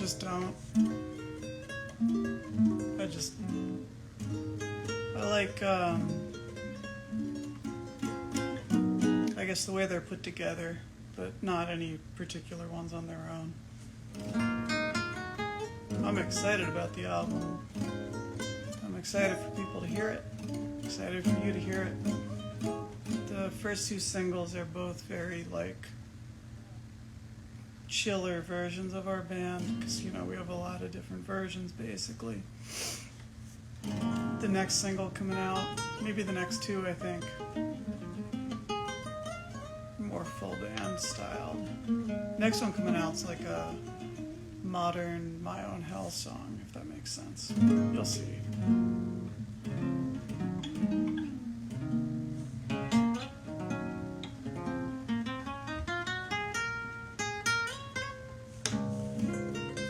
just don't. I like, I guess the way they're put together, but not any particular ones on their own. I'm excited about the album. I'm excited for people to hear it. I'm excited for you to hear it. The first two singles are both very, like, chiller versions of our band, because, you know, we have a lot of different versions, basically. The next single coming out, maybe the next two, I think, more full band style. Next one coming out's like a modern My Own Hell song, if that makes sense. You'll see.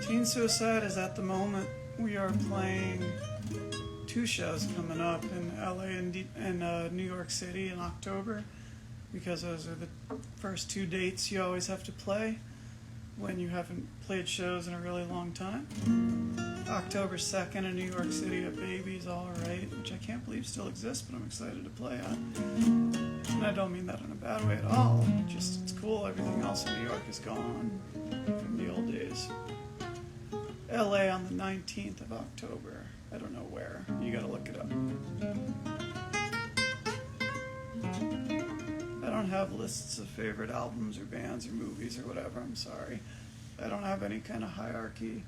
Teen Suicide is at the moment, we are playing 2 shows coming up in LA and New York City in October, because those are the first 2 dates you always have to play when you haven't played shows in a really long time. October 2nd in New York City at Baby's Alright, which I can't believe still exists, but I'm excited to play at. And I don't mean that in a bad way at all, just it's cool, everything else in New York is gone from the old days. LA on the 19th of October. I don't know where. You gotta look it up. I don't have lists of favorite albums or bands or movies or whatever, I'm sorry. I don't have any kind of hierarchy.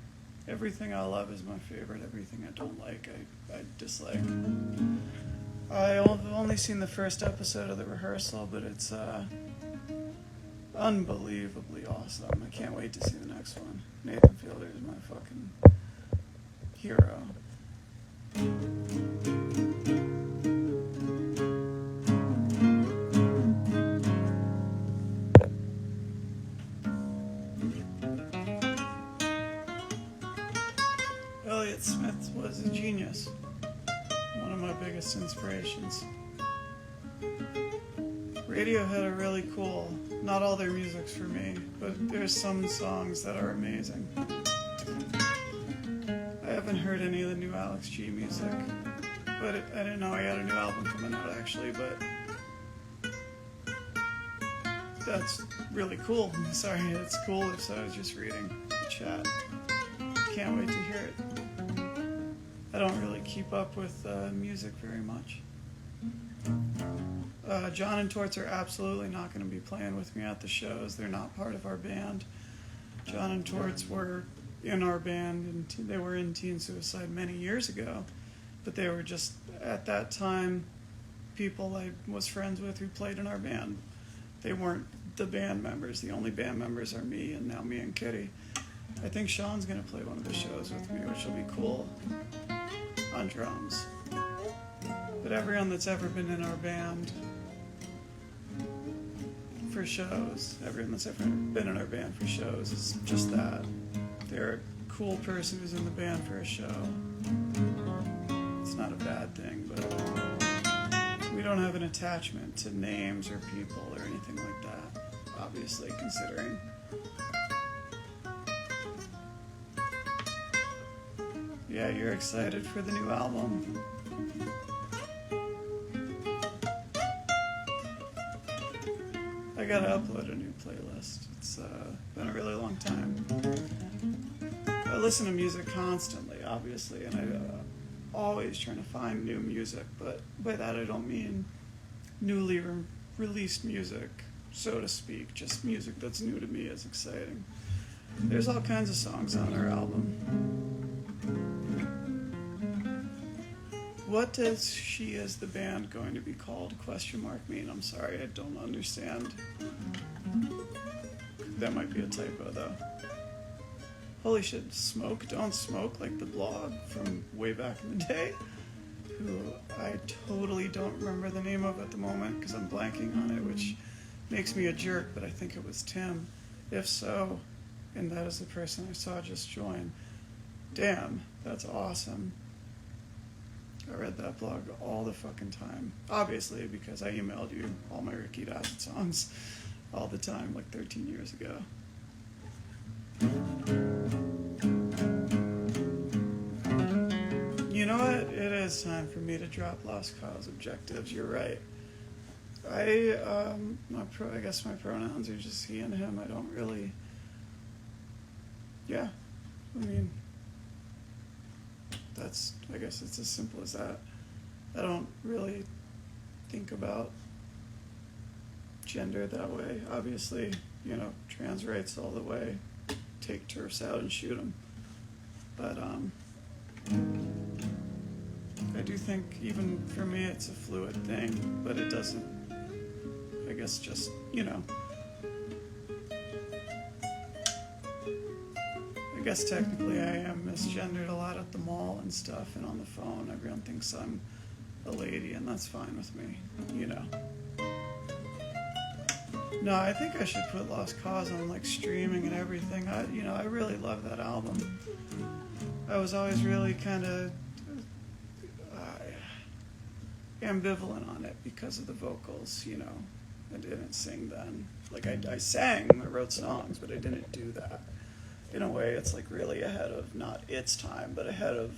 Everything I love is my favorite. Everything I don't like, I dislike. I've only seen the first episode of The Rehearsal, but it's unbelievably awesome. I can't wait to see the next one. Nathan Fielder is my fucking hero. Elliott Smith was a genius. One of my biggest inspirations. Radiohead are really cool. Not all their music's for me, but there's some songs that are amazing. I haven't heard any of the new Alex G music, but I didn't know he had a new album coming out actually, but that's really cool. Sorry, it's cool if I was just reading the chat. Can't wait to hear it. I don't really keep up with music very much. John and Torts are absolutely not going to be playing with me at the shows. They're not part of our band. John and Torts were in our band, and they were in Teen Suicide many years ago, but they were just, at that time, people I was friends with who played in our band. They weren't the band members. The only band members are me, and now me and Kitty. I think Sean's going to play one of the shows with me, which will be cool, on drums. But everyone that's ever been in our band for shows, everyone that's ever been in our band for shows is just that. They're a cool person who's in the band for a show. It's not a bad thing, but we don't have an attachment to names or people or anything like that, obviously, considering. Yeah, you're excited for the new album. I gotta upload a new playlist. It's been a really long time. I listen to music constantly, obviously, and I'm always trying to find new music, but by that I don't mean newly released music, so to speak. Just music that's new to me is exciting. There's all kinds of songs on our album. What does She Is the Band going to be called? Mean? I'm sorry, I don't understand. That might be a typo, though. Holy shit, Smoke, Don't Smoke, like the blog from way back in the day, who I totally don't remember the name of at the moment because I'm blanking on it, which makes me a jerk, but I think it was Tim. If so, and that is the person I saw just join. Damn, that's awesome. I read that blog all the fucking time. Obviously, because I emailed you all my Ricky Dawson songs all the time, like 13 years ago. is time for me to drop Lost Cause Objectives. You're right. I guess my pronouns are just he and him. I don't really. Yeah, I mean, I guess it's as simple as that. I don't really think about gender that way. Obviously, trans rights all the way. Take TERFs out and shoot them. But I do think even for me it's a fluid thing, but it doesn't, I guess just, I guess technically I am misgendered a lot at the mall and stuff and on the phone. Everyone thinks I'm a lady and that's fine with me, No, I think I should put Lost Cause on like streaming and everything. I really love that album. I was always really kind of ambivalent on it because of the vocals, I didn't sing then. Like I sang, I wrote songs, but I didn't do that. In a way, it's like really ahead of not its time, but ahead of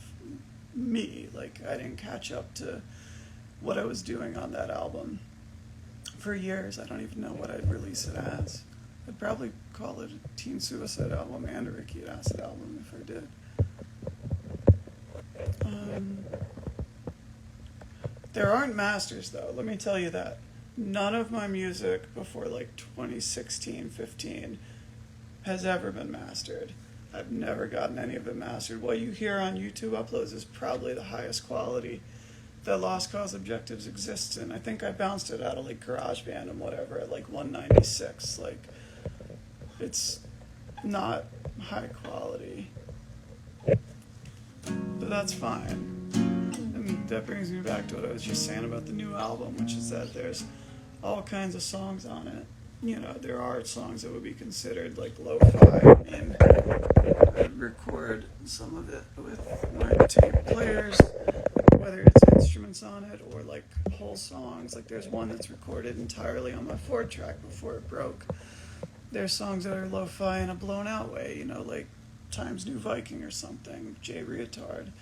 me. Like I didn't catch up to what I was doing on that album. For years, I don't even know what I'd release it as. I'd probably call it a Teen Suicide album and a Ricky Acid album if I did. There aren't masters, though. Let me tell you that. None of my music before like 2016, 15 has ever been mastered. I've never gotten any of it mastered. What you hear on YouTube uploads is probably the highest quality that Lost Cause Objectives exists in. I think I bounced it out of like GarageBand and whatever at like 196. Like, it's not high quality, but that's fine. And that brings me back to what I was just saying about the new album, which is that there's all kinds of songs on it. There are songs that would be considered like lo-fi, and I'd record some of it with my tape players, whether it's instruments on it or like whole songs. Like there's one that's recorded entirely on my 4-track before it broke. There's songs that are lo-fi in a blown out way, like Times New Viking or something, Jay Reatard.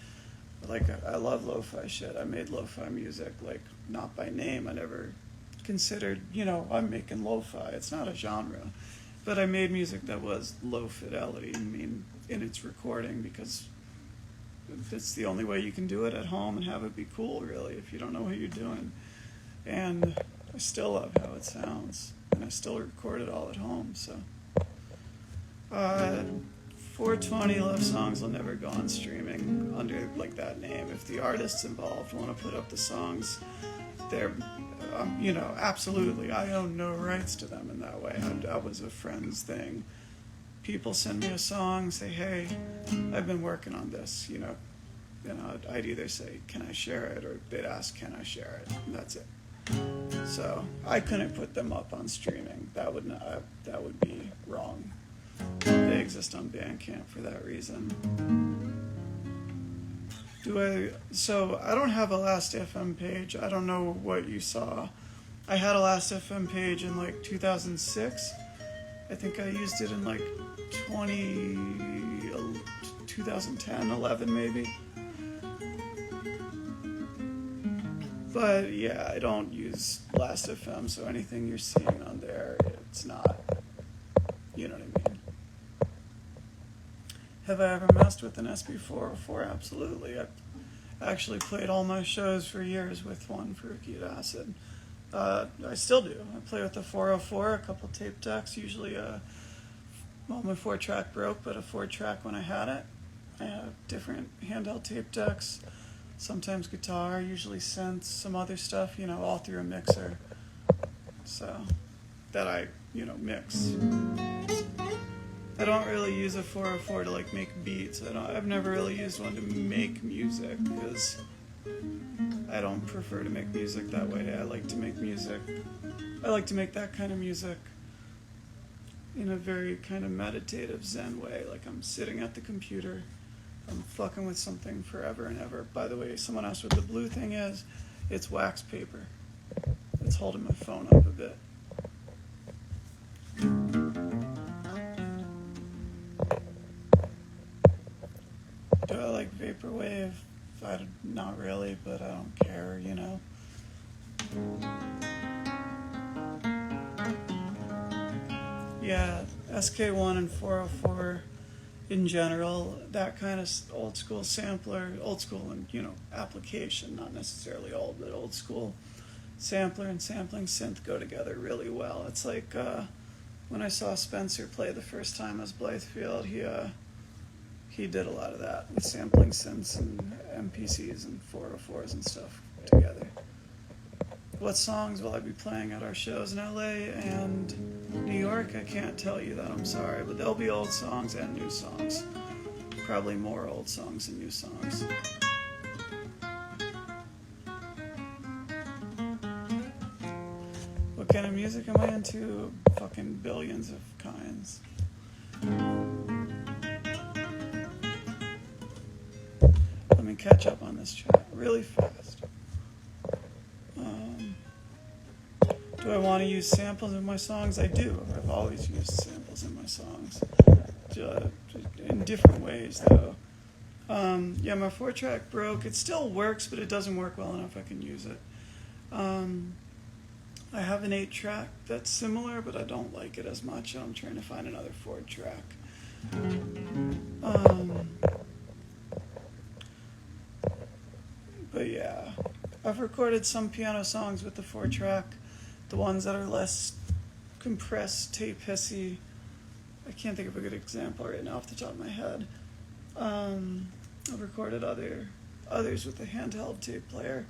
Like I love lo-fi shit. I made lo-fi music, like not by name. I never considered, I'm making lo-fi. It's not a genre. But I made music that was low fidelity, in its recording, because it's the only way you can do it at home and have it be cool, really, if you don't know what you're doing. And I still love how it sounds, and I still record it all at home, so. 420 Love Songs will never go on streaming under, like, that name. If the artists involved want to put up the songs, they're, absolutely, I own no rights to them in that way. That was a friend's thing. People send me a song, say, hey, I've been working on this, I'd either say, can I share it, or they'd ask, can I share it, and that's it. So I couldn't put them up on streaming. That would be wrong. They exist on Bandcamp for that reason. So I don't have a Last.fm page. I don't know what you saw. I had a Last.fm page in like 2006. I think I used it in like 2010, 11 maybe. But yeah, I don't use Last.fm, so anything you're seeing on there, it's not, you know what I mean. Have I ever messed with an SB404? Absolutely. I actually played all my shows for years with one for Ricky Acid. I still do. I play with the 404, a couple tape decks, usually my 4-track broke, but a 4-track when I had it. I have different handheld tape decks, sometimes guitar, usually synths, some other stuff, all through a mixer. So, that I, mix. I don't really use a 404 to like make beats. I've never really used one to make music because I don't prefer to make music that way. I like to make that kind of music in a very kind of meditative Zen way. Like I'm sitting at the computer, I'm fucking with something forever and ever. By the way, someone asked what the blue thing is. It's wax paper. It's holding my phone up a bit. Do I like vaporwave? Not really, but I don't care, you know. Yeah, SK1 and 404 in general, that kind of old school sampler, old school and, you know, application, not necessarily old, but old school sampler and sampling synth go together really well. It's like when I saw Spencer play the first time as Blythefield, he did a lot of that with sampling synths and MPCs and 404s and stuff together. What songs will I be playing at our shows in LA and New York? I can't tell you that, I'm sorry, but there'll be old songs and new songs. Probably more old songs than new songs. What kind of music am I into? Fucking billions of kinds. Let me catch up on this chat really fast. Do I want to use samples in my songs? I do. I've always used samples in my songs. In different ways, though. Yeah, my 4-track broke. It still works, but it doesn't work well enough I can use it. I have an 8-track that's similar, but I don't like it as much, and I'm trying to find another 4-track. But yeah, I've recorded some piano songs with the 4-track. The ones that are less compressed, tape hissy. I can't think of a good example right now off the top of my head. I've recorded others with a handheld tape player.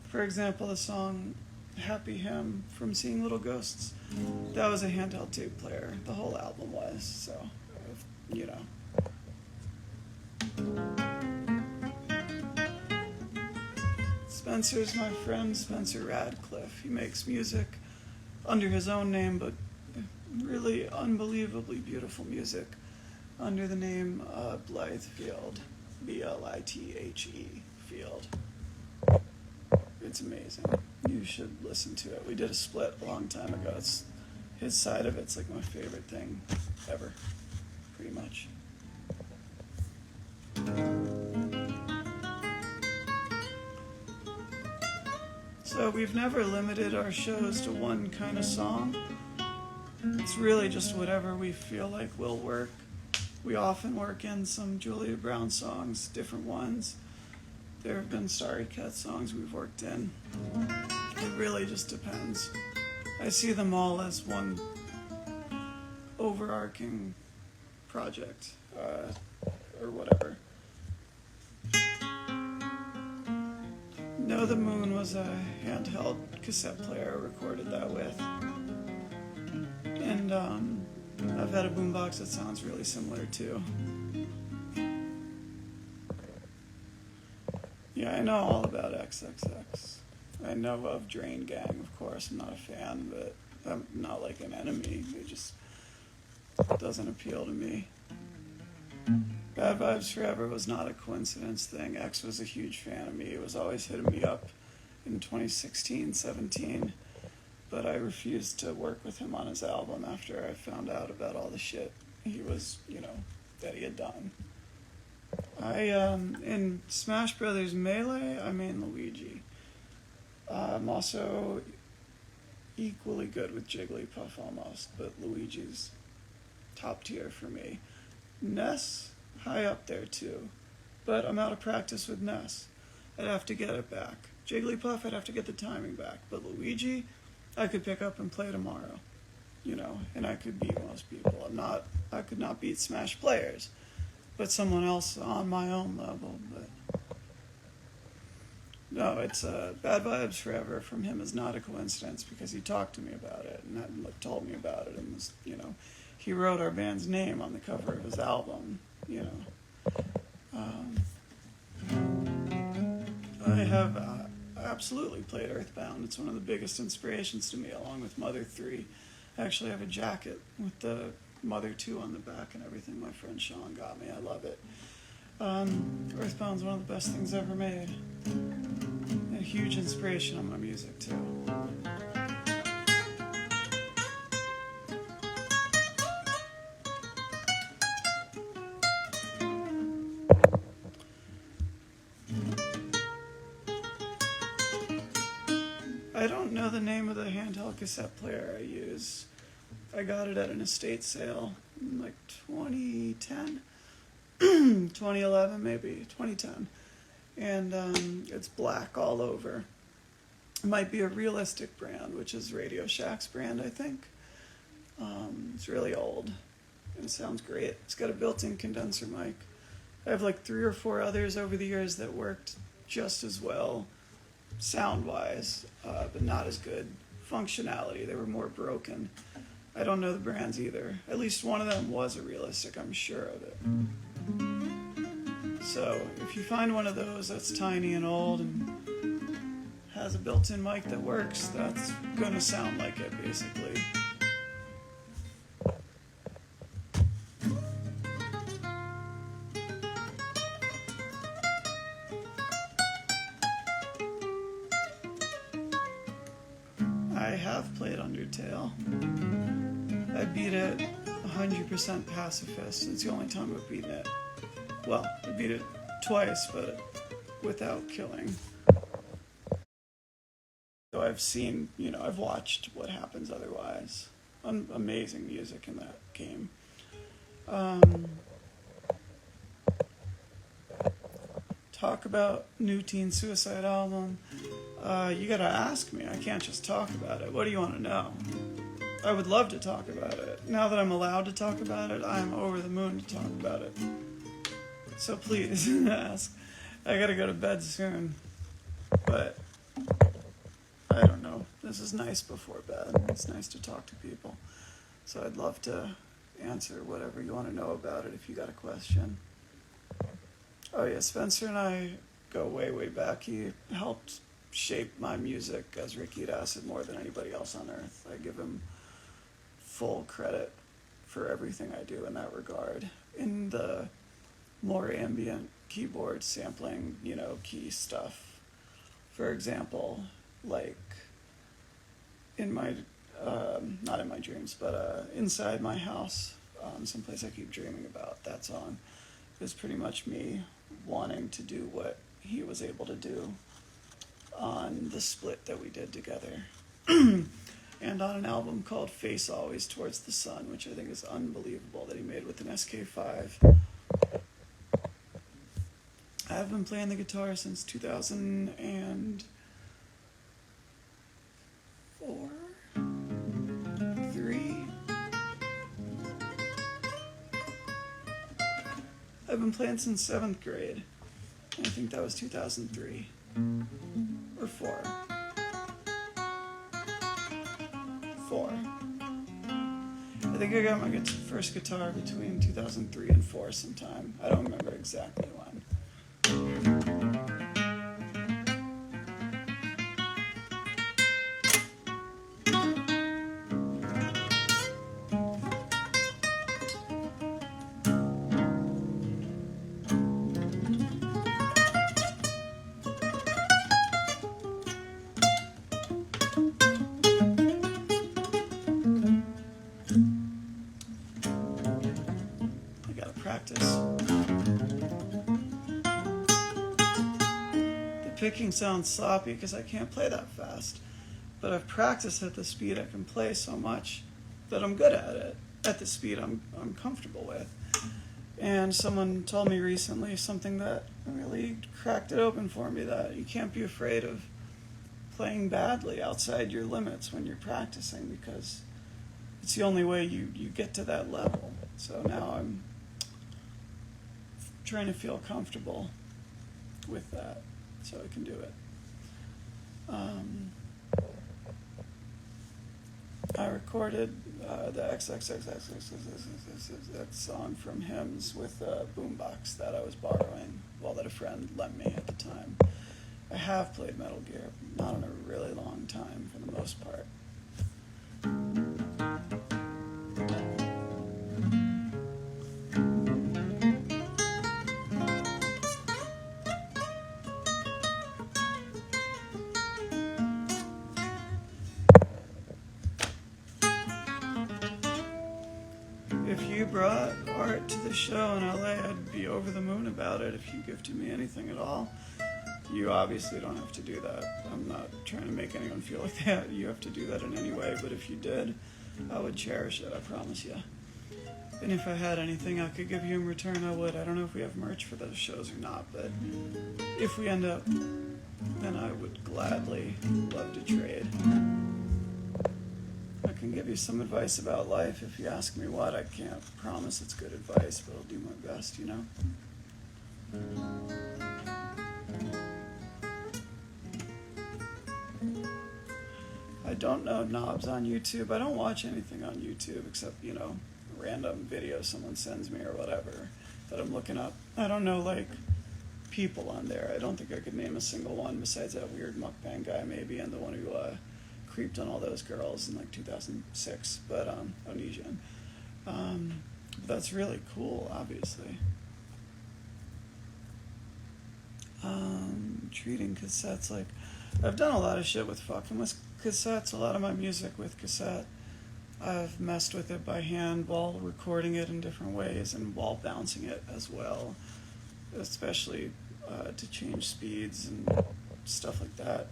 For example, the song Happy Hymn from Seeing Little Ghosts. That was a handheld tape player. The whole album was, so, you know. Spencer's my friend, Spencer Radcliffe. He makes music under his own name, but really unbelievably beautiful music under the name Blythefield, Blythe Field. It's amazing. You should listen to it. We did a split a long time ago. His side of it's like my favorite thing ever, pretty much. So we've never limited our shows to one kind of song. It's really just whatever we feel like will work. We often work in some Julia Brown songs, different ones. There have been Starry Cat songs we've worked in. It really just depends. I see them all as one overarching project, or whatever. No, the Moon was a handheld cassette player I recorded that with. And I've had a boombox that sounds really similar too. Yeah, I know all about XXX. I know of Drain Gang, of course. I'm not a fan, but I'm not like an enemy. It just doesn't appeal to me. Bad Vibes Forever was not a coincidence thing. X was a huge fan of me. It was always hitting me up in 2016, 17. But I refused to work with him on his album after I found out about all the shit he was, that he had done. In Smash Brothers Melee, I main Luigi. I'm also equally good with Jigglypuff almost, but Luigi's top tier for me. Ness, high up there too, but I'm out of practice with Ness. I'd have to get it back. Jigglypuff, I'd have to get the timing back, but Luigi, I could pick up and play tomorrow, and I could beat most people. I could not beat Smash players, but someone else on my own level. But no, it's Bad Vibes Forever from him is not a coincidence because he talked to me about it and told me about it and was, he wrote our band's name on the cover of his album, I have absolutely played Earthbound. It's one of the biggest inspirations to me, along with Mother 3. I actually have a jacket with the Mother 2 on the back and everything my friend Sean got me. I love it. Earthbound's one of the best things ever made. A huge inspiration on my music, too. the name of the handheld cassette player I use. I got it at an estate sale in like 2010, 2011 maybe, 2010. And it's black all over. It might be a Realistic brand, which is Radio Shack's brand, I think. It's really old, and it sounds great. It's got a built-in condenser mic. I have like 3 or 4 others over the years that worked just as well, sound-wise, but not as good functionality. They were more broken. I don't know the brands either. At least one of them was a Realistic, I'm sure of it. So if you find one of those that's tiny and old and has a built-in mic that works, that's gonna sound like it, basically. I have played Undertale. I beat it 100% pacifist. It's the only time I've beaten it. Well, I beat it twice, but without killing. So I've seen, I've watched what happens otherwise. Amazing music in that game. Talk about new Teen Suicide album. You gotta ask me. I can't just talk about it. What do you want to know? I would love to talk about it. Now that I'm allowed to talk about it, I'm over the moon to talk about it. So please, ask. I gotta go to bed soon. But, I don't know. This is nice before bed. It's nice to talk to people. So I'd love to answer whatever you want to know about it if you got a question. Oh yeah, Spencer and I go way, way back. He helped shape my music as Ricky at Acid more than anybody else on earth. I give him full credit for everything I do in that regard. In the more ambient keyboard sampling, key stuff. For example, like in my, not in my dreams, but Inside My House, someplace I keep dreaming about, that song is pretty much me wanting to do what he was able to do on the split that we did together. And on an album called Face Always Towards the Sun, which I think is unbelievable that he made with an SK5. I've been playing the guitar since 2004, 3. I've been playing since 7th grade. I think that was 2003 or 4. 4. I think I got my first guitar between 2003 and 4 sometime. I don't remember exactly when. Practice. The picking sounds sloppy because I can't play that fast, but I've practiced at the speed I can play so much that I'm good at it, at the speed I'm comfortable with. And someone told me recently something that really cracked it open for me, that you can't be afraid of playing badly outside your limits when you're practicing, because it's the only way you get to that level. So now I'm trying to feel comfortable with that so I can do it. I recorded the XXXXXXXX song from Hymns with a boombox that I was borrowing, that a friend lent me at the time. I have played Metal Gear, not in a really long time for the most part. If you brought art to the show in LA, I'd be over the moon about it if you gifted me anything at all. You obviously don't have to do that. I'm not trying to make anyone feel like that. You have to do that in any way, but if you did, I would cherish it, I promise you. And if I had anything I could give you in return, I would. I don't know if we have merch for those shows or not, but if we end up, then I would gladly love to trade. I can give you some advice about life. If you ask me what, I can't promise it's good advice, but I'll do my best, you know? I don't know knobs on YouTube. I don't watch anything on YouTube except, you know, random video someone sends me or whatever that I'm looking up. I don't know, like, people on there. I don't think I could name a single one besides that weird mukbang guy maybe, and the one who creeped on all those girls in like 2006, but Onesian. That's really cool, obviously. Treating cassettes like... I've done a lot of shit with fucking with cassettes, a lot of my music with cassette. I've messed with it by hand while recording it in different ways and while bouncing it as well, especially to change speeds and stuff like that.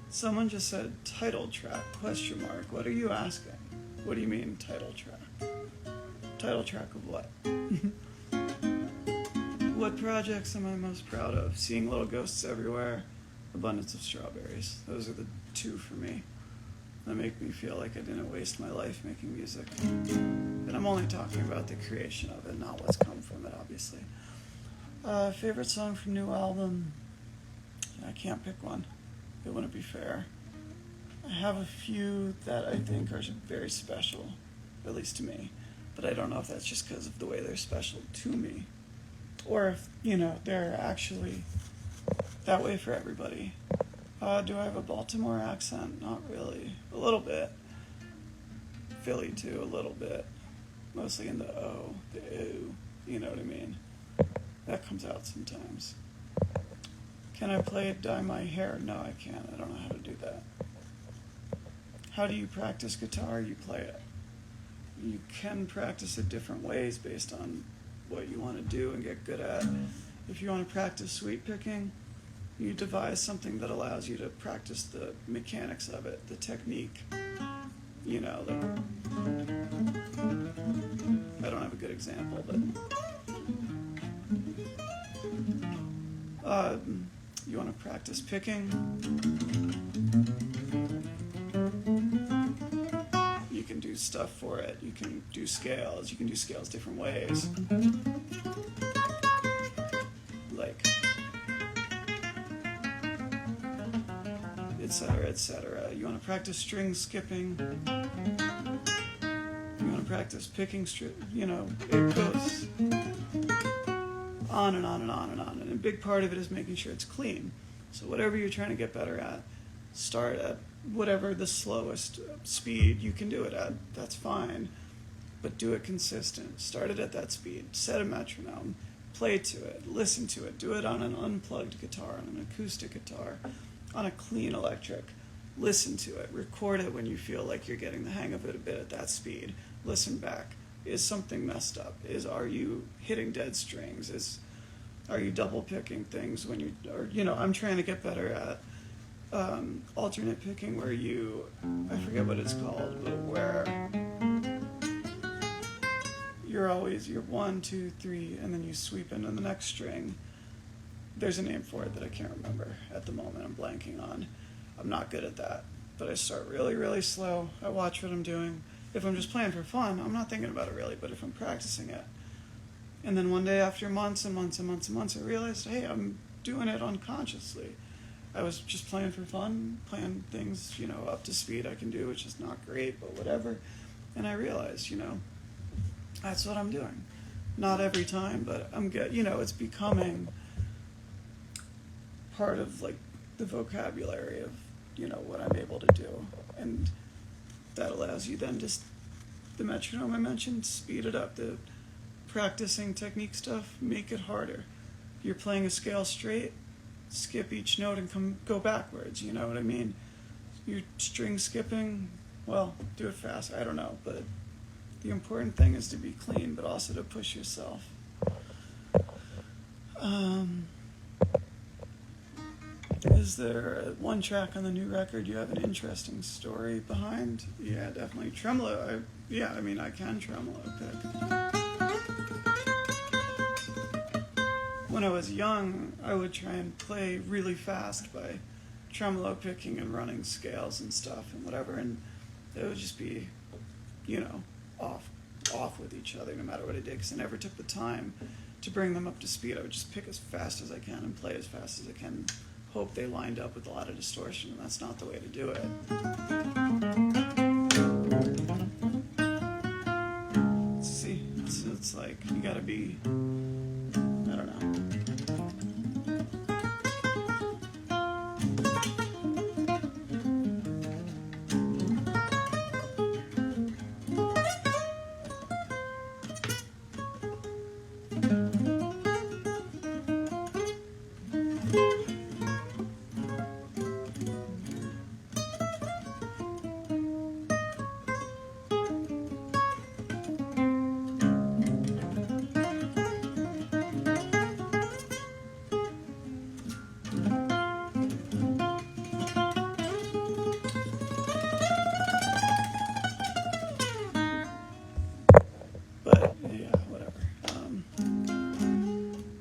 Someone just said title track, question mark. What are you asking? What do you mean title track? Title track of what? What projects am I most proud of? Seeing Little Ghosts Everywhere, Abundance of Strawberries. Those are the two for me. That make me feel like I didn't waste my life making music. And I'm only talking about the creation of it, not what's come from it, obviously. Favorite song from new album? I can't pick one. It wouldn't be fair. I have a few that I think are very special, at least to me. But I don't know if that's just because of the way they're special to me. Or if, you know, they're actually that way for everybody. Do I have a Baltimore accent? Not really. A little bit. Philly too, a little bit. Mostly in the O, the ooh, you know what I mean? That comes out sometimes. Can I play it, dye my hair? No, I can't. I don't know how to do that. How do you practice guitar? You play it. You can practice it different ways based on what you want to do and get good at. If you want to practice sweep picking, you devise something that allows you to practice the mechanics of it, the technique. You know, I don't have a good example, but you want to practice picking. You can do stuff for it. You can do scales. You can do scales different ways. Like, etc., etc. You want to practice string skipping. You want to practice picking, you know, it goes on and on and on and on. And a big part of it is making sure it's clean. So whatever you're trying to get better at, start at whatever the slowest speed you can do it at. That's fine. But do it consistent. Start it at that speed. Set a metronome. Play to it. Listen to it. Do it on an unplugged guitar, on an acoustic guitar, on a clean electric. Listen to it. Record it when you feel like you're getting the hang of it a bit at that speed. Listen back. Is something messed up? Are you hitting dead strings? Are you double picking things when I'm trying to get better at alternate picking where I forget what it's called, but where you're 1, 2, 3, and then you sweep into the next string. There's a name for it that I can't remember at the moment. I'm blanking on. I'm not good at that, but I start really, really slow. I watch what I'm doing. If I'm just playing for fun, I'm not thinking about it really, but if I'm practicing it, and then one day after months and months and months and months, I realized, hey, I'm doing it unconsciously. I was just playing for fun, playing things, up to speed I can do, which is not great, but whatever. And I realized, that's what I'm doing. Not every time, but I'm good. It's becoming part of, the vocabulary of, what I'm able to do. And that allows you then just, the metronome I mentioned, speed it up. The practicing technique stuff, make it harder. If you're playing a scale straight, skip each note and go backwards, you know what I mean? You're string skipping, well, do it fast, I don't know, but the important thing is to be clean, but also to push yourself. Um, is there one track on the new record you have an interesting story behind? Yeah, definitely. Tremolo. I can tremolo pick. When I was young, I would try and play really fast by tremolo picking and running scales and stuff and whatever, and it would just be, off with each other no matter what I did, because I never took the time to bring them up to speed. I would just pick as fast as I can and play as fast as I can, hope they lined up with a lot of distortion, and that's not the way to do it. See, it's like, you gotta be, I don't know.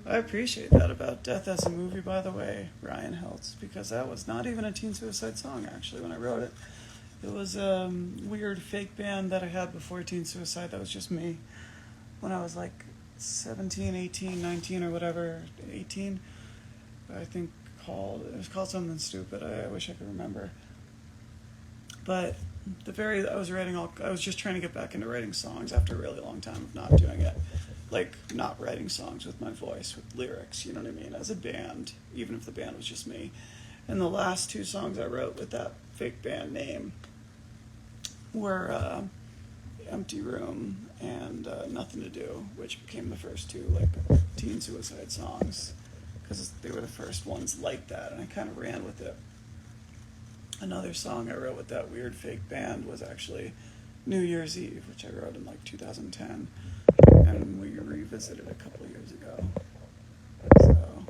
I appreciate that about Death as a Movie, by the way, Ryan Heltz, because that was not even a teen suicide song, actually, when I wrote it. It was a weird fake band that I had before teen suicide. That was just me when I was like 17, 18, 19 or whatever, 18. I think it was called something stupid. I wish I could remember. But I was just trying to get back into writing songs after a really long time of not doing it. Like, not writing songs with my voice, with lyrics, you know what I mean, as a band, even if the band was just me. And the last two songs I wrote with that fake band name were Empty Room and Nothing to Do, which became the first two, like, teen suicide songs, because they were the first ones like that, and I kind of ran with it. Another song I wrote with that weird fake band was actually New Year's Eve, which I wrote in, like, 2010. And we revisited a couple years ago. So,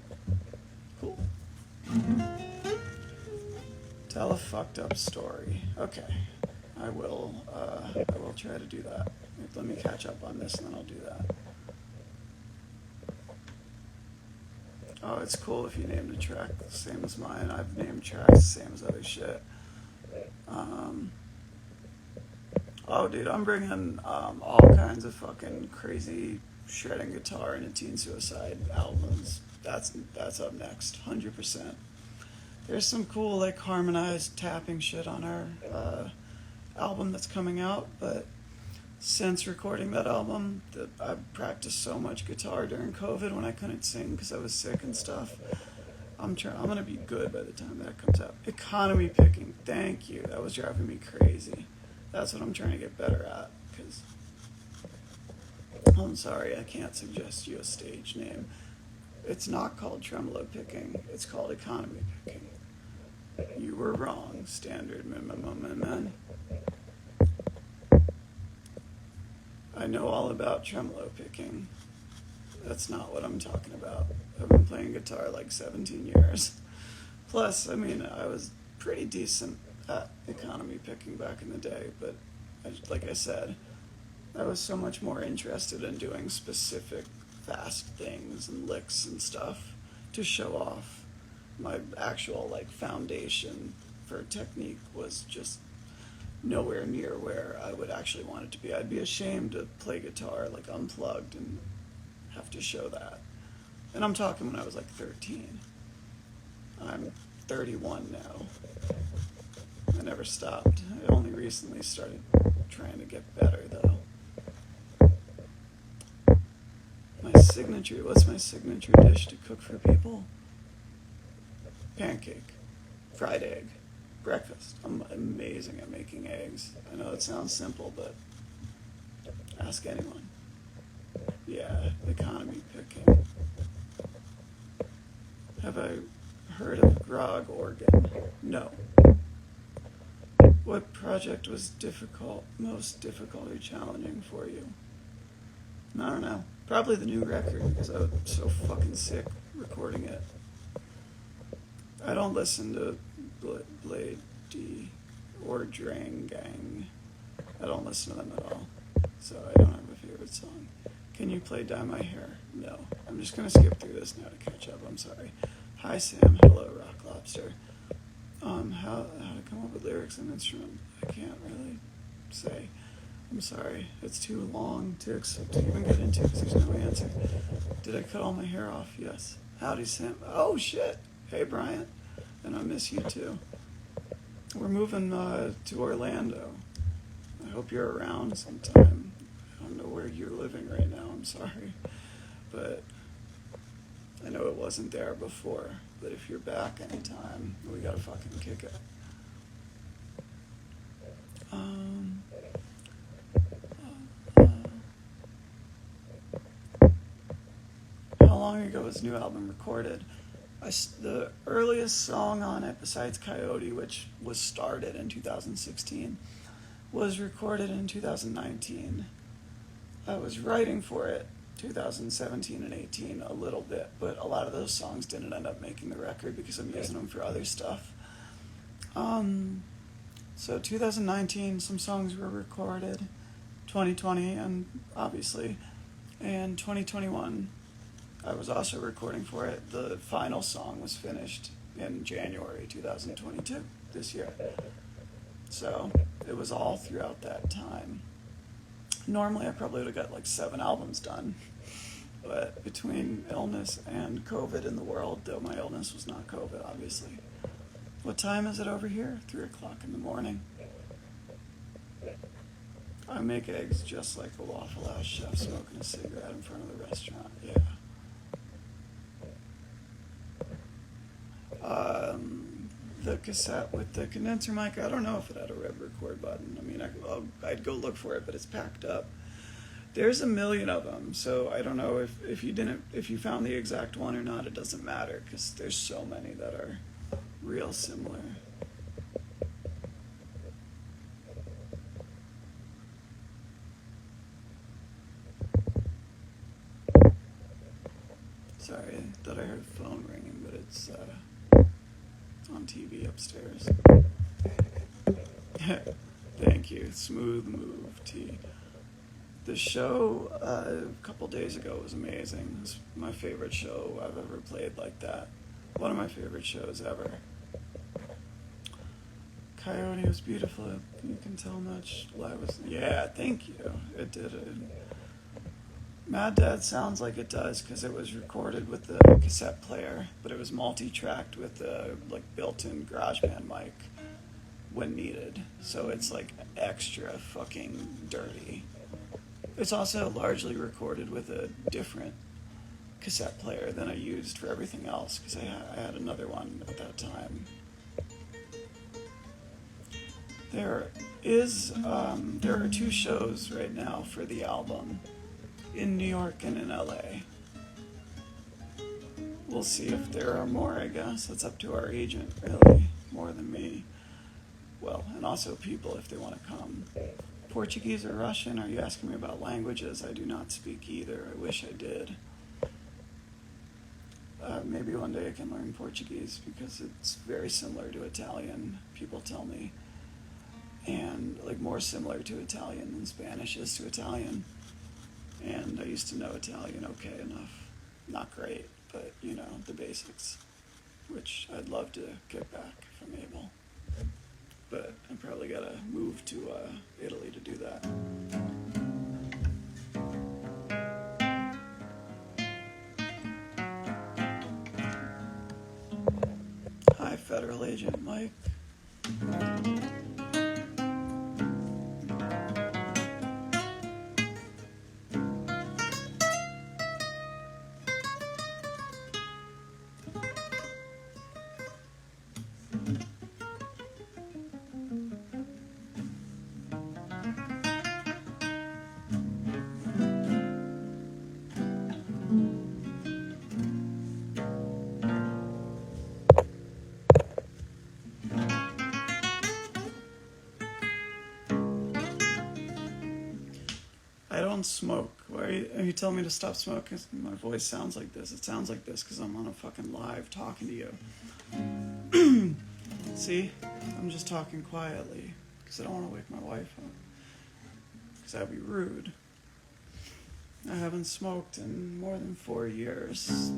cool. Tell a fucked up story. Okay, I will try to do that. Let me catch up on this and then I'll do that. Oh, it's cool if you named a track the same as mine. I've named tracks the same as other shit. Oh, dude, I'm bringing all kinds of fucking crazy shredding guitar into teen suicide albums. That's up next, 100%. There's some cool, like, harmonized tapping shit on our album that's coming out, but since recording that album, I've practiced so much guitar during COVID when I couldn't sing because I was sick and stuff. I'm gonna be good by the time that comes out. Economy picking, thank you. That was driving me crazy. That's what I'm trying to get better at, because I'm sorry, I can't suggest you a stage name. It's not called tremolo picking, it's called economy picking. You were wrong, standard minimum, and then I know all about tremolo picking. That's not what I'm talking about. I've been playing guitar like 17 years. Plus, I mean, I was pretty decent at economy picking back in the day, but like I said, I was so much more interested in doing specific fast things and licks and stuff to show off. My actual, like, foundation for technique was just nowhere near where I would actually want it to be. I'd be ashamed to play guitar, like, unplugged and have to show that. And I'm talking when I was like 13. I'm 31 now. I never stopped. I only recently started trying to get better, though. What's my signature dish to cook for people? Pancake, fried egg, breakfast. I'm amazing at making eggs. I know it sounds simple, but ask anyone. Yeah, economy picking. Have I heard of Grog Organ? No. What project was most difficult or challenging for you? I don't know. Probably the new record because I was so fucking sick recording it. I don't listen to Blade D or Drang Gang. I don't listen to them at all. So I don't have a favorite song. Can you play Dye My Hair? No. I'm just going to skip through this now to catch up. I'm sorry. Hi, Sam. Hello, Rock Lobster. How to come up with lyrics and instrument? I can't really say. I'm sorry. It's too long to even get into because there's no answer. Did I cut all my hair off? Yes. Howdy, Sam. Oh, shit. Hey, Bryant. And I miss you, too. We're moving to Orlando. I hope you're around sometime. I don't know where you're living right now. I'm sorry. But I know it wasn't there before. But if you're back anytime, we gotta fucking kick it. How long ago was the new album recorded? The earliest song on it, besides Coyote, which was started in 2016, was recorded in 2019. I was writing for it 2017 and 18 a little bit, but a lot of those songs didn't end up making the record because I'm using them for other stuff. So 2019, some songs were recorded, 2020, and obviously, and 2021, I was also recording for it. The final song was finished in January 2022, this year. So it was all throughout that time. Normally I probably would have got like 7 albums done, but between illness and COVID in the world, though my illness was not COVID, obviously. What time is it over here? 3 o'clock in the morning. I make eggs just like a Waffle House chef smoking a cigarette in front of the restaurant. Yeah. The cassette with the condenser mic, I don't know if it had a red record button. I mean, I'd go look for it, but it's packed up. There's a million of them, so I don't know if you found the exact one or not. It doesn't matter because there's so many that are real similar. Sorry, I thought I heard a phone ringing, but it's on TV upstairs. Thank you. Smooth move, T. The show a couple days ago was amazing. It was my favorite show I've ever played like that. One of my favorite shows ever. Coyote was beautiful. You can tell much. Yeah, thank you. It did. Mad Dad sounds like it does because it was recorded with the cassette player, but it was multi-tracked with the built-in GarageBand mic when needed. So it's like extra fucking dirty. It's also largely recorded with a different cassette player than I used for everything else because I had another one at that time. There are 2 shows right now for the album in New York and in LA. We'll see if there are more, I guess. That's up to our agent, really, more than me. Well, and also people if they want to come. Portuguese or Russian? Are you asking me about languages? I do not speak either. I wish I did. Maybe one day I can learn Portuguese because it's very similar to Italian, people tell me. And more similar to Italian than Spanish is to Italian. And I used to know Italian okay enough. Not great, but, the basics, which I'd love to get back if I'm able. But I probably gotta move to Italy to do that. Hi, Federal Agent Mike. I don't smoke. Why are you tell me to stop smoking, my voice sounds like this. It sounds like this because I'm on a fucking live talking to you. See? I'm just talking quietly because I don't want to wake my wife up. Because that'd be rude. I haven't smoked in more than 4 years.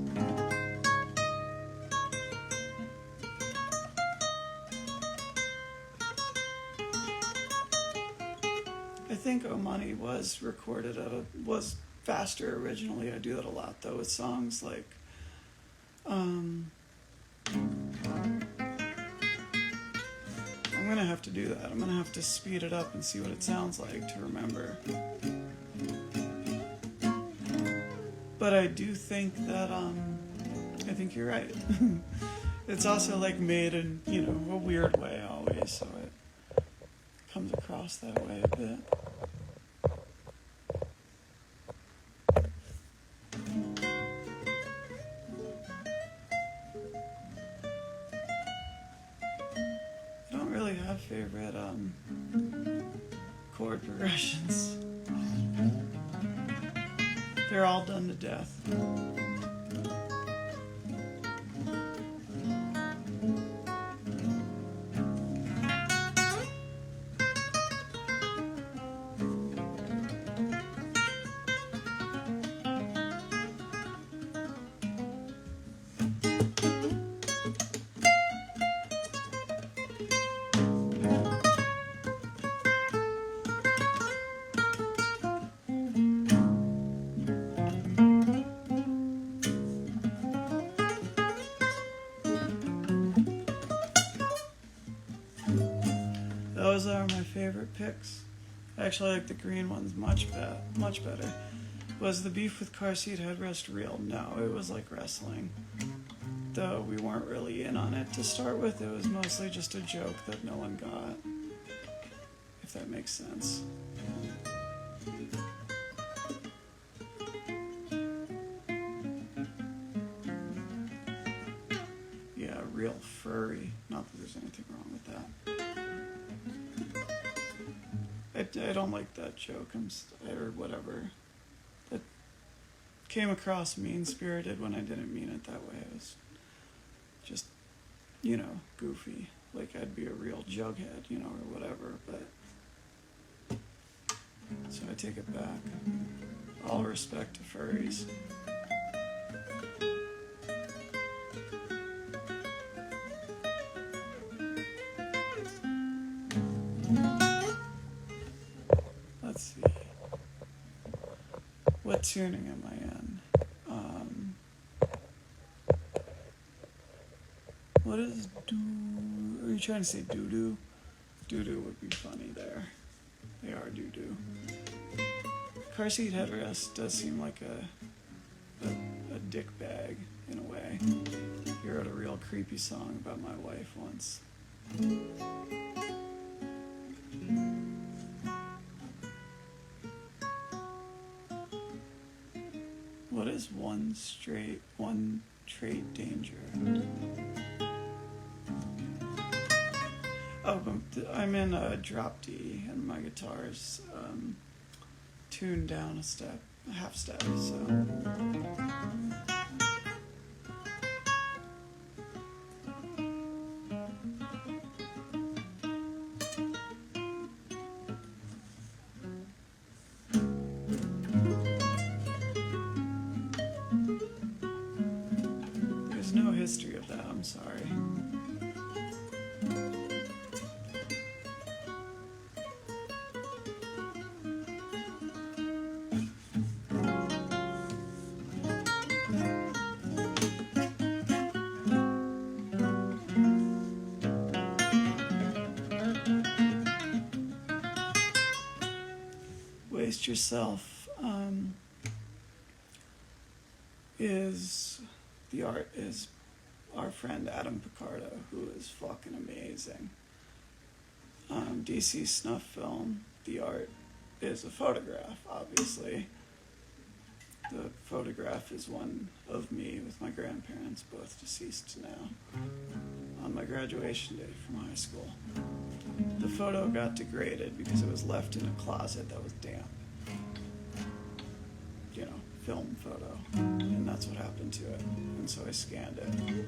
I think O Money was recorded was faster originally. I do that a lot though with songs like I'm gonna have to do that. I'm gonna have to speed it up and see what it sounds like to remember. But I do think that I think you're right. It's also like made in, a weird way always, so it comes across that way a bit. I don't really have favorite chord progressions. They're all done to death. Those are my favorite picks. I actually like the green ones much better. Was the beef with car seat headrest real? No, it was like wrestling. Though we weren't really in on it to start with. It was mostly just a joke that no one got. If that makes sense. Yeah, real furry. Not that there's anything wrong with that. I don't like that joke, or whatever. That came across mean-spirited when I didn't mean it that way. It was just, goofy. Like I'd be a real jughead, or whatever, but... So I take it back. All respect to furries. Let's see. What tuning am I in? What is do? Are you trying to say doo-doo? Doo-doo would be funny there. They are doo-doo. Car seat headrest does seem like a dick bag in a way. He wrote a real creepy song about my wife once. What is one trait danger? Oh, I'm in a drop D, and my guitar's tuned down a half step, so... There's no history of that, I'm sorry. Waste Yourself is our friend Adam Picardo, who is fucking amazing. DC Snuff Film, the art is a photograph, obviously. The photograph is one of me with my grandparents, both deceased now, on my graduation day from high school. The photo got degraded because it was left in a closet that was damp. film photo, and that's what happened to it. And so I scanned it.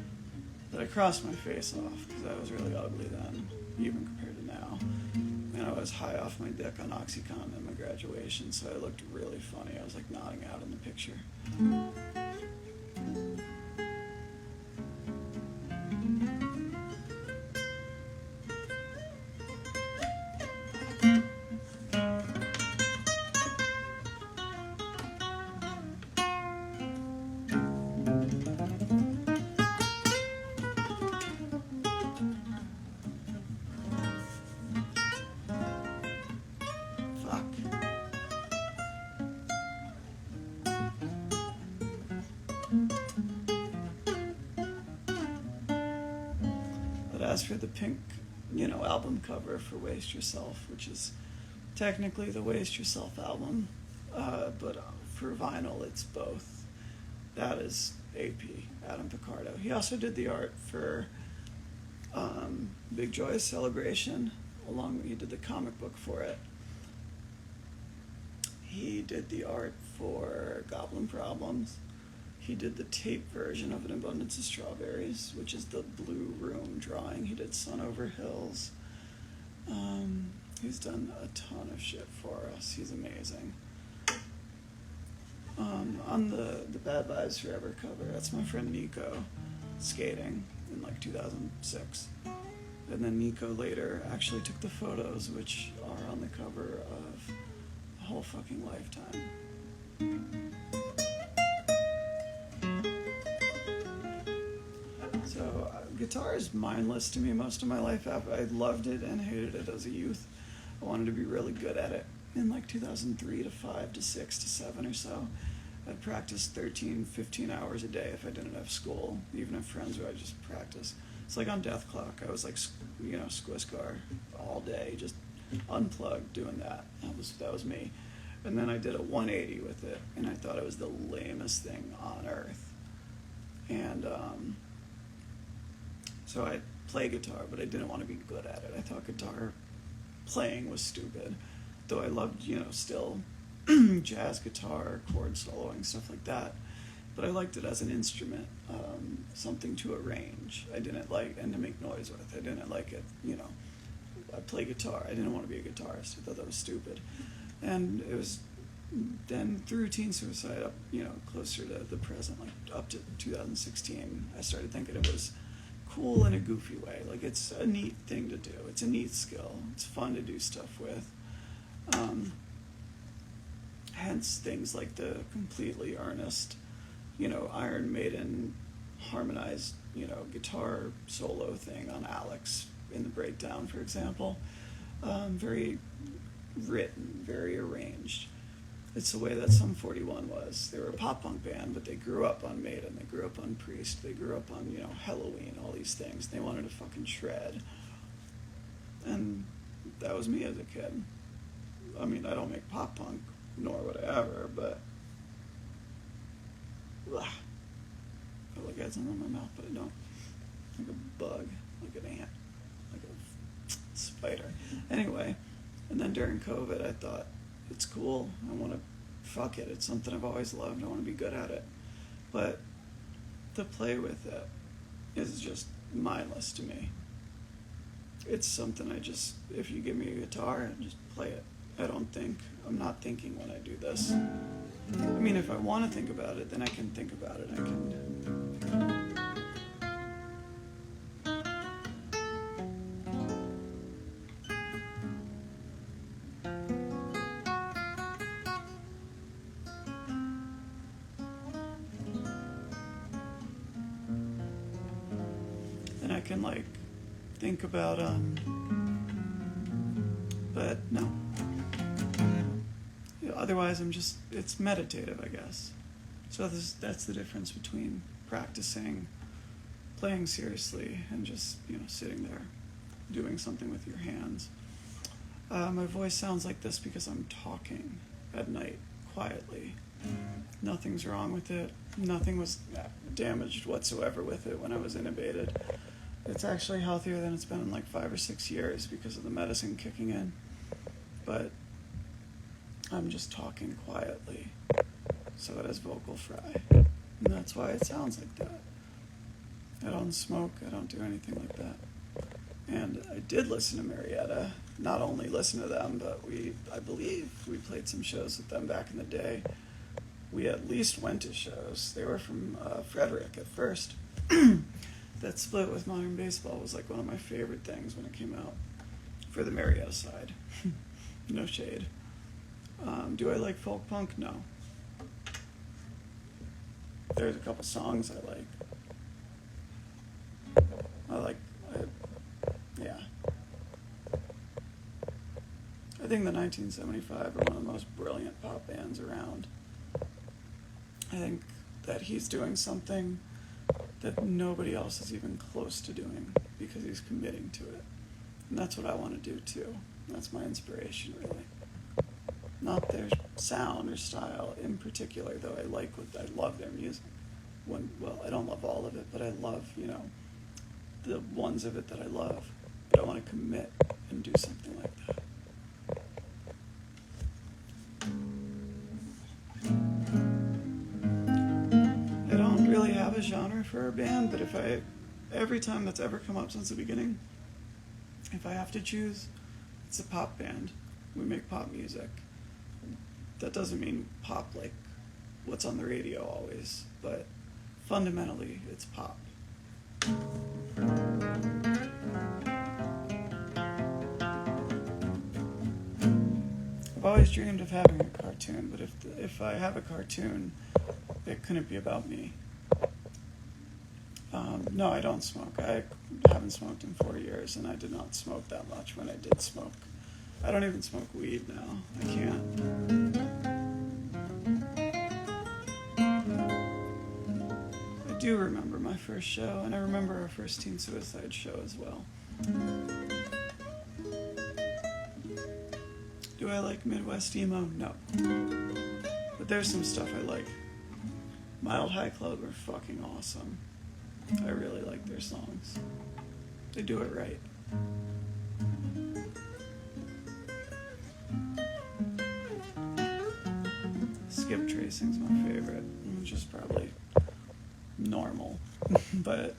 But I crossed my face off because I was really ugly then, even compared to now. And I was high off my dick on OxyContin at my graduation, so I looked really funny. I was like nodding out in the picture. But as for the pink, album cover for Waste Yourself, which is technically the Waste Yourself album, but for vinyl it's both. That is AP, Adam Picardo. He also did the art for Big Joyous Celebration, he did the comic book for it. He did the art for Goblin Problems. He did the tape version of An Abundance of Strawberries, which is the Blue Room drawing. He did Sun Over Hills. He's done a ton of shit for us. He's amazing. On the Bad Vibes Forever cover, that's my friend Nico skating in 2006. And then Nico later actually took the photos, which are on the cover of The Whole Fucking Lifetime. So guitar is mindless to me most of my life. I loved it and hated it as a youth. I wanted to be really good at it. In 2003 to 5 to 6 to 7 or so, I'd practice 13, 15 hours a day if I didn't have school, even if friends would, I'd just practice. It's like on Death Clock. I was Squiscar all day, just unplugged doing that. That was me. And then I did a 180 with it, and I thought it was the lamest thing on earth. And so I play guitar, but I didn't want to be good at it. I thought guitar playing was stupid, though I loved, still jazz guitar, chord soloing, stuff like that. But I liked it as an instrument, something to arrange. I didn't like, and to make noise with. I didn't like it, I play guitar. I didn't want to be a guitarist. I thought that was stupid. And it was then through teen suicide up, closer to the present, up to 2016, I started thinking it was cool in a goofy way. It's a neat thing to do. It's a neat skill. It's fun to do stuff with. Hence things like the completely earnest, Iron Maiden harmonized, guitar solo thing on Alex in the breakdown, for example. Very written, very arranged. It's the way that Sum 41 was. They were a pop punk band, but they grew up on Maiden, they grew up on Priest, they grew up on, Halloween, all these things. They wanted to fucking shred. And that was me as a kid. I mean, I don't make pop punk, nor would I ever, but I feel like I had something in my mouth, but I don't. Like a bug, like an ant, like a spider. Anyway, and then during COVID, I thought, it's cool. I want to fuck it. It's something I've always loved. I want to be good at it. But to play with it is just mindless to me. It's something if you give me a guitar, I just play it. I'm not thinking when I do this. I mean, if I want to think about it, then I can think about it. I can think about but no. Otherwise it's meditative, I guess. So that's the difference between practicing, playing seriously, and just sitting there doing something with your hands. My voice sounds like this because I'm talking at night quietly. Nothing's wrong with it. Nothing was damaged whatsoever with it when I was intubated. It's actually healthier than it's been in 5 or 6 years because of the medicine kicking in. But I'm just talking quietly. so it has vocal fry. And that's why it sounds like that. I don't smoke, I don't do anything like that. And I did listen to Marietta. Not only listen to them, but I believe we played some shows with them back in the day. We at least went to shows. They were from Frederick at first. That split with Modern Baseball was like one of my favorite things when it came out for the Marietta side. No shade. Do I like folk punk? No. There's a couple songs I like. Yeah. I think the 1975 are one of the most brilliant pop bands around. I think that he's doing something that nobody else is even close to doing because he's committing to it. And that's what I want to do too. That's my inspiration, really. Not their sound or style in particular, though I love their music. I don't love all of it, but I love, the ones of it that I love. But I want to commit and do something like that. I don't really have a genre for a band, but every time that's ever come up since the beginning, if I have to choose, it's a pop band. We make pop music. That doesn't mean pop like what's on the radio always, but fundamentally it's pop. I've always dreamed of having a cartoon, but if I have a cartoon, it couldn't be about me. No, I don't smoke. I haven't smoked in 4 years, and I did not smoke that much when I did smoke. I don't even smoke weed now. I can't. I do remember my first show, and I remember our first teen suicide show as well. Do I like Midwest emo? No. But there's some stuff I like. Mild High Club are fucking awesome. I really like their songs. They do it right. Skip Tracing's my favorite, which is probably normal, but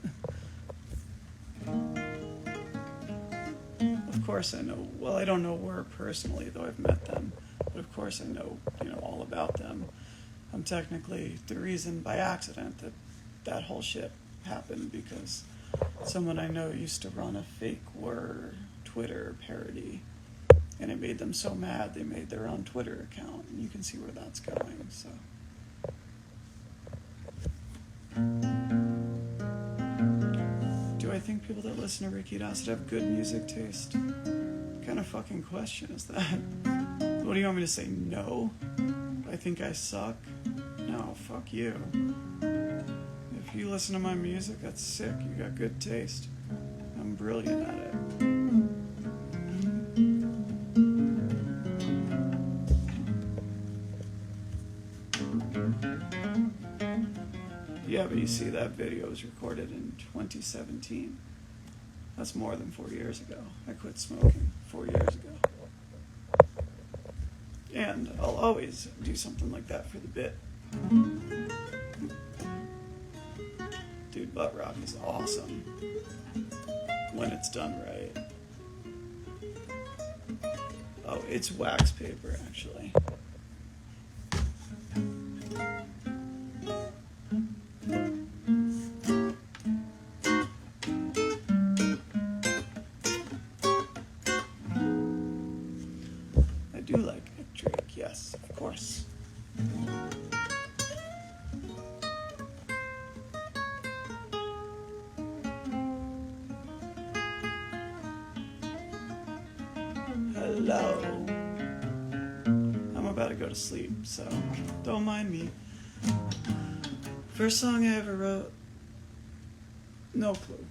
of course I know, well, I don't know Were personally, though I've met them, but of course I know, all about them. I'm technically the reason by accident that whole shit happened, because someone I know used to run a fake Were Twitter parody, and it made them so mad they made their own Twitter account, and you can see where that's going, so. Do I think people that listen to Ricky Dossett have good music taste? What kind of fucking question is that? What do you want me to say, no? I think I suck? No, fuck you. If you listen to my music, that's sick, you got good taste. I'm brilliant at it. Yeah, but you see, that video was recorded in 2017. That's more than 4 years ago. I quit smoking 4 years ago. And I'll always do something like that for the bit. Dude, butt rock is awesome when it's done right. Oh, it's wax paper, actually. I do like Nick Drake, yes, of course. Hello. I'm about to go to sleep, so don't mind me. First song I ever wrote, no clue.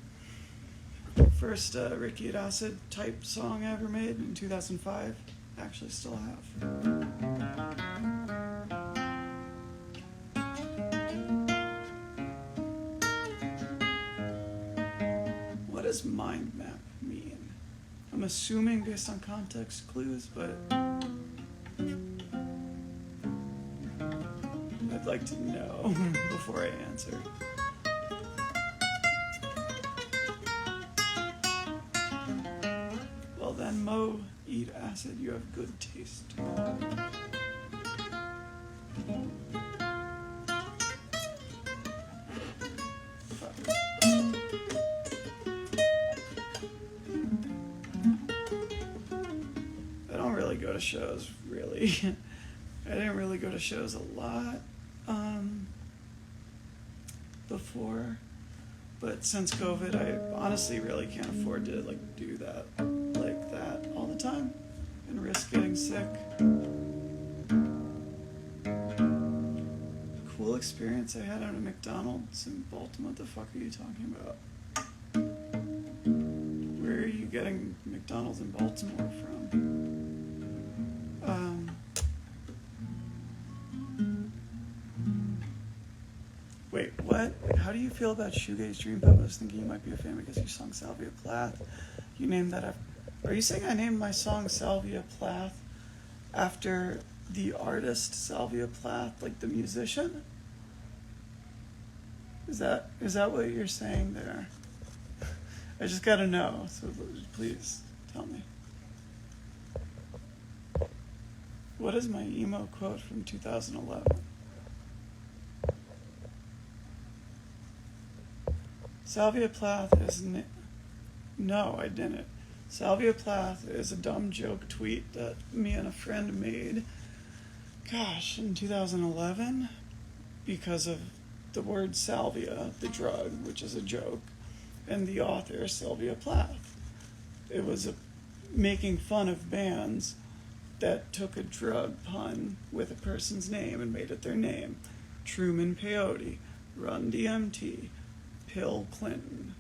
First Ricky Dossett type song I ever made in 2005, actually still have. What does mind map mean? I'm assuming based on context clues, but I'd like to know before I answer. Well then, Mo, eat acid. You have good taste. I don't really go to shows, really. I didn't really go to shows a lot before, but since COVID, I honestly really can't afford to like do that like that all the time and risk getting sick. Cool experience I had at a McDonald's in Baltimore. What the fuck are you talking about? Where are you getting McDonald's in Baltimore from? Wait, what? How do you feel about Shoegaze Dream Pop? I was thinking you might be a fan because you sung Salvia Plath. You named that after... Are you saying I named my song Salvia Plath after the artist Salvia Plath, like the musician? Is that what you're saying there? I just gotta know, so please tell me. What is my emo quote from 2011? Salvia Plath is... No, I didn't. Salvia Plath is a dumb joke tweet that me and a friend made, gosh, in 2011, because of the word salvia, the drug, which is a joke, and the author, Sylvia Plath. It was making fun of bands that took a drug pun with a person's name and made it their name. Truman Peyote, Run DMT, Bill Clinton,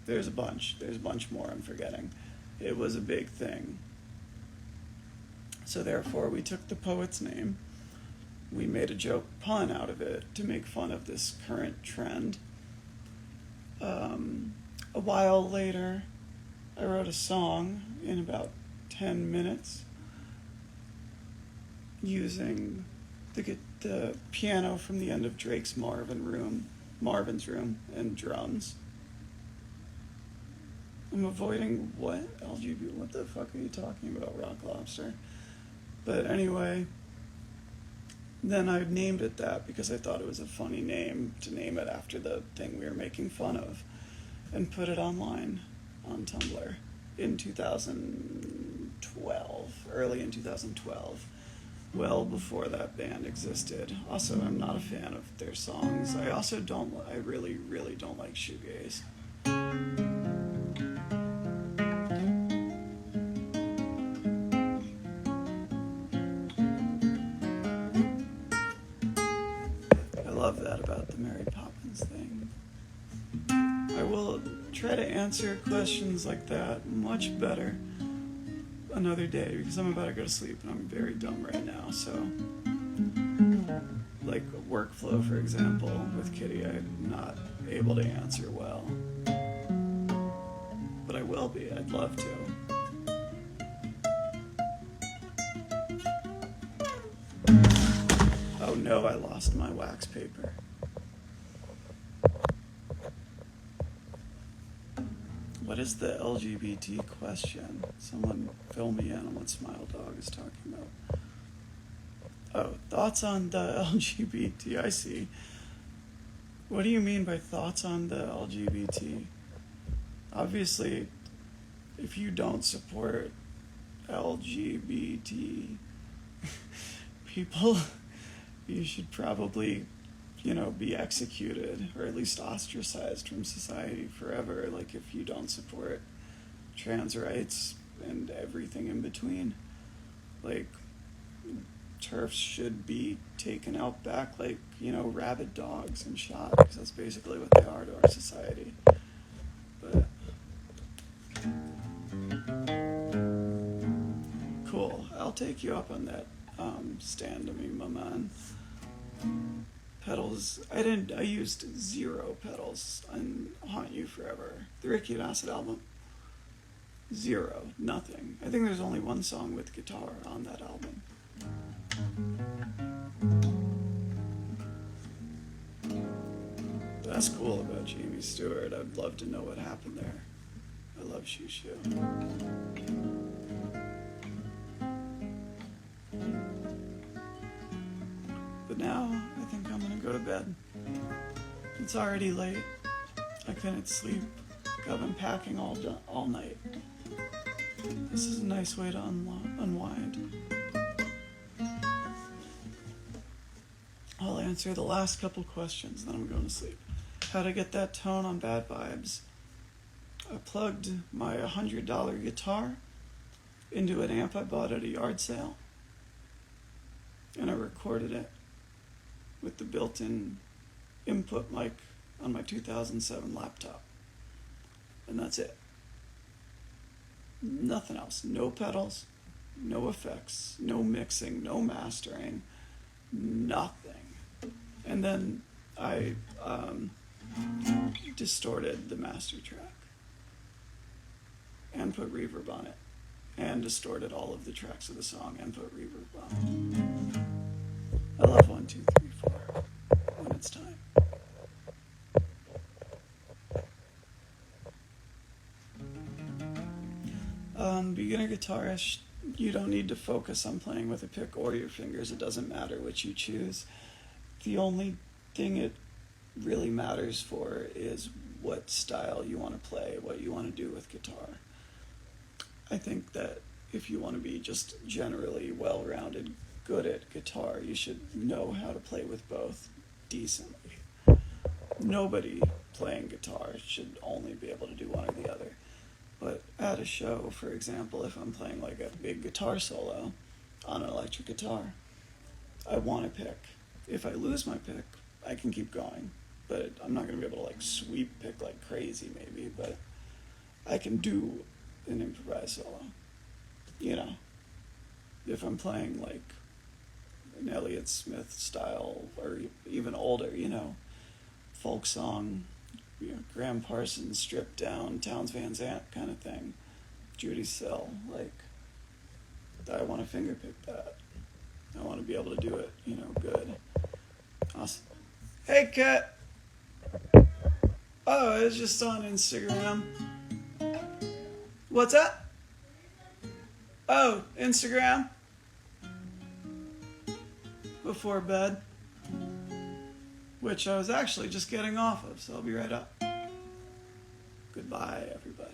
there's a bunch more I'm forgetting. It was a big thing. So therefore we took the poet's name, we made a joke pun out of it to make fun of this current trend. A while later, I wrote a song in about 10 minutes using the piano from the end of Drake's Marvin's Room, and drums. I'm avoiding what? LGBT? What the fuck are you talking about, Rock Lobster? But anyway, then I named it that because I thought it was a funny name to name it after the thing we were making fun of, and put it online on Tumblr in 2012, early in 2012. Well before that band existed. Also, I'm not a fan of their songs. I really, really don't like shoegaze. I love that about the Mary Poppins thing. I will try to answer questions like that much better another day because I'm about to go to sleep and I'm very dumb right now. So, like workflow, for example, with Kitty, I'm not able to answer well. But I will be. I'd love to. Oh no, I lost my wax paper. What is the LGBT question? Someone fill me in on what Smile Dog is talking about. Oh, thoughts on the LGBT, I see. What do you mean by thoughts on the LGBT? Obviously, if you don't support LGBT people, you should probably, be executed or at least ostracized from society forever. Like if you don't support trans rights and everything in between, like TERFs should be taken out back like, rabid dogs and shot, because that's basically what they are to our society. But cool. I'll take you up on that stand to me, my man. Pedals. I used 0 pedals on Haunt You Forever. The Ricky and Acid album. 0. Nothing. I think there's only one song with guitar on that album. That's cool about Jamie Stewart. I'd love to know what happened there. I love Shoo Shoo. But now, I think I'm gonna go to bed. It's already late. I couldn't sleep. I've been packing all night. This is a nice way to unwind. I'll answer the last couple questions, then I'm going to sleep. How to get that tone on Bad Vibes. I plugged my $100 guitar into an amp I bought at a yard sale, and I recorded it with the built-in input mic on my 2007 laptop. And that's it. Nothing else. No pedals, no effects, no mixing, no mastering, nothing. And then I distorted the master track and put reverb on it, and distorted all of the tracks of the song and put reverb on it. I love 1, 2, 3, 4 when it's time. Beginner guitarist, you don't need to focus on playing with a pick or your fingers. It doesn't matter which you choose. The only thing it really matters for is what style you want to play, what you want to do with guitar. I think that if you want to be just generally well-rounded, good at guitar, you should know how to play with both decently. Nobody playing guitar should only be able to do one or the other. But at a show, for example, if I'm playing like a big guitar solo on an electric guitar, I want to pick. If I lose my pick, I can keep going. But I'm not going to be able to like sweep pick like crazy maybe, but I can do an improvised solo. You know, if I'm playing like an Elliott Smith style or even older, you know, folk song, you know, Graham Parsons, stripped down, Townes Van Zandt kind of thing, Judy Sill, like, I want to finger pick that. I want to be able to do it, you know, good. Awesome. Hey, Kat. Oh, it's just on Instagram. What's that? Oh, Instagram. Before bed. Which I was actually just getting off of, so I'll be right up. Goodbye, everybody.